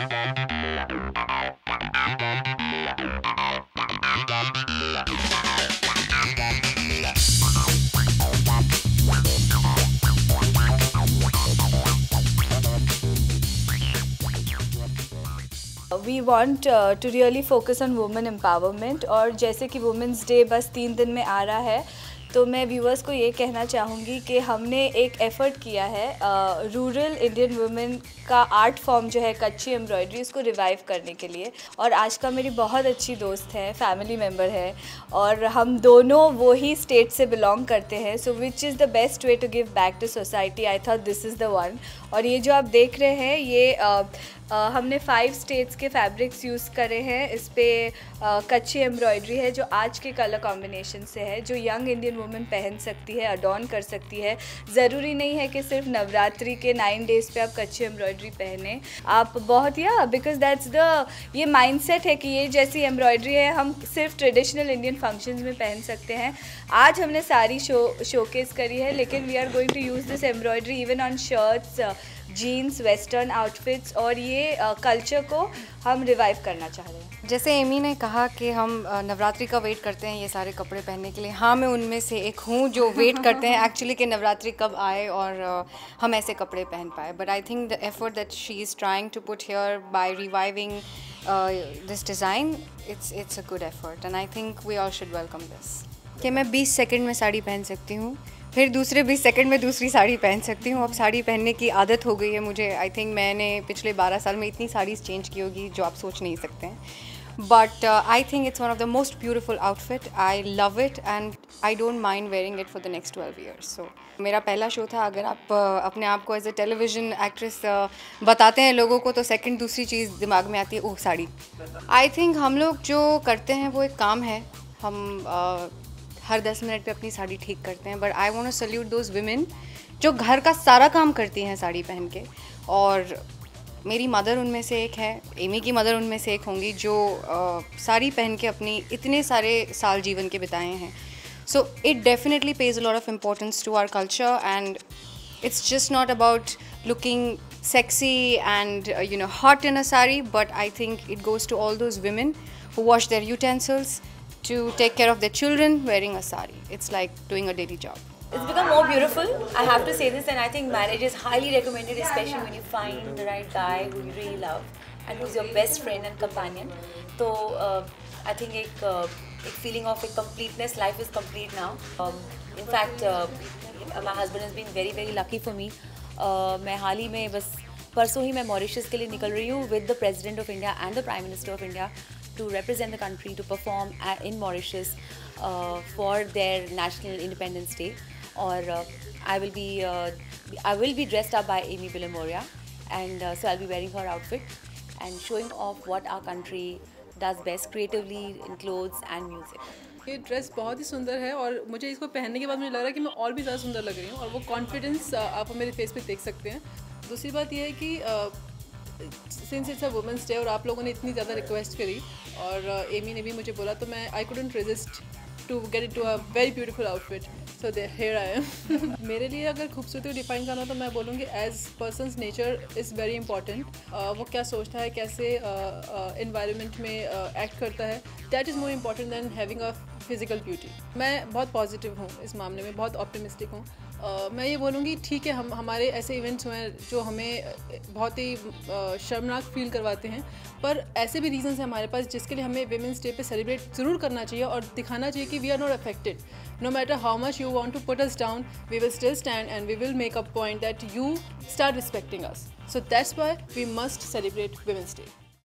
We want to really focus on women empowerment और जैसे कि वुमेंस डे बस 3 दिन में आ रहा है तो मैं व्यूअर्स को ये कहना चाहूँगी कि हमने एक एफ़र्ट किया है रूरल इंडियन वुमेन का आर्ट फॉर्म जो है कच्ची एम्ब्रॉयडरी उसको रिवाइव करने के लिए। और आज का मेरी बहुत अच्छी दोस्त है, फैमिली मेम्बर है और हम दोनों वो ही स्टेट से बिलोंग करते हैं। So which is the best way to give back to society, I thought this is the one. और ये जो आप देख रहे हैं ये हमने 5 स्टेट्स के फैब्रिक्स यूज़ करे हैं। इस पर कच्ची एम्ब्रॉयडरी है जो आज के कलर कॉम्बिनेशन से है, जो यंग इंडियन वुमेन पहन सकती है, अडॉर्न कर सकती है। ज़रूरी नहीं है कि सिर्फ नवरात्रि के 9 डेज़ पे आप कच्ची एम्ब्रॉयडरी पहने। आप बहुत बिकॉज दैट्स द ये माइंडसेट है कि ये जैसी एम्ब्रॉयडरी है हम सिर्फ ट्रेडिशनल इंडियन फंक्शंस में पहन सकते हैं। आज हमने सारी शोकेस करी है, लेकिन we are going to use this embroidery even on shirts, jeans, western outfits और ये कल्चर को हम रिवाइव करना चाह रहे हैं। जैसे एमी ने कहा कि हम नवरात्रि का वेट करते हैं ये सारे कपड़े पहनने के लिए। हाँ, मैं उनमें से एक हूँ जो वेट करते हैं एक्चुअली कि नवरात्रि कब आए और हम ऐसे कपड़े पहन पाए। But I think the effort that she is trying to put here by reviving this design, it's a good effort and I think we all should welcome this. कि मैं 20 सेकंड में साड़ी पहन सकती हूँ, फिर दूसरे 20 सेकंड में दूसरी साड़ी पहन सकती हूँ। अब साड़ी पहनने की आदत हो गई है मुझे। आई थिंक मैंने पिछले 12 साल में इतनी साड़ीज़ चेंज की होगी जो आप सोच नहीं सकते हैं। But I think it's one of the most beautiful outfit. I love it and I don't mind wearing it for the next 12 years. So मेरा पहला शो था। अगर आप अपने आप को एज अ टेलीविज़न एक्ट्रेस बताते हैं लोगों को तो सेकंड दूसरी चीज़ दिमाग में आती है, ओह साड़ी। आई थिंक हम लोग जो करते हैं वो एक काम है। हम हर 10 मिनट पे अपनी साड़ी ठीक करते हैं। But I want to salute those women जो घर का सारा काम करती हैं साड़ी पहन के। और मेरी मदर उनमें से एक है, एमी की मदर उनमें से एक होंगी जो साड़ी पहन के अपनी इतने सारे साल जीवन के बिताए हैं। So it definitely pays a lot of importance to our culture and it's just not about looking sexy and hot in a sari, but I think it goes to all those women who wash their utensils, to take care of their children wearing a sari. It's like doing a daily job. It's become more beautiful, I have to say this, and I think marriage is highly recommended, especially when you find the right guy who you really love and who's your best friend and companion. So I think एक feeling of a completeness, life is complete now. In fact, my husband has been very very lucky for me. मैं हाल ही में बस परसों ही मैं Mauritius के लिए निकल रही हूँ with the President of India and the Prime Minister of India to represent the country, to perform in Mauritius for their National Independence Day. और I will be dressed up by Amy Bilimoria, and so I'll be wearing her outfit and showing off what our country does best creatively in clothes and music. ये dress बहुत ही सुंदर है और मुझे इसको पहनने के बाद मुझे लग रहा है कि मैं और भी ज़्यादा सुंदर लग रही हूँ और वो कॉन्फिडेंस आप मेरे फेस पे देख सकते हैं। दूसरी बात ये है कि since it's a women's day और आप लोगों ने इतनी ज़्यादा रिक्वेस्ट करी और एमी ने भी मुझे बोला तो मैं I couldn't resist to get into a very beautiful outfit. So दे हियर आई एम। मेरे लिए अगर खूबसूरती को डिफाइन करना तो मैं बोलूँगी as person's nature is very important. वो क्या सोचता है, कैसे इन्वायरमेंट में एक्ट करता है, that is more important than having a physical beauty. मैं बहुत पॉजिटिव हूँ इस मामले में, बहुत ऑप्टिमिस्टिक हूँ। मैं ये बोलूँगी ठीक है हमारे ऐसे इवेंट्स हुए हैं जो हमें बहुत ही शर्मनाक फील करवाते हैं, पर ऐसे भी रीजंस हैं हमारे पास जिसके लिए हमें विमेंस डे पे सेलिब्रेट ज़रूर करना चाहिए और दिखाना चाहिए कि we are not affected. No matter how much you want to put us down, we will still stand and we will make a point that you start respecting us. So that's why we must celebrate women's day.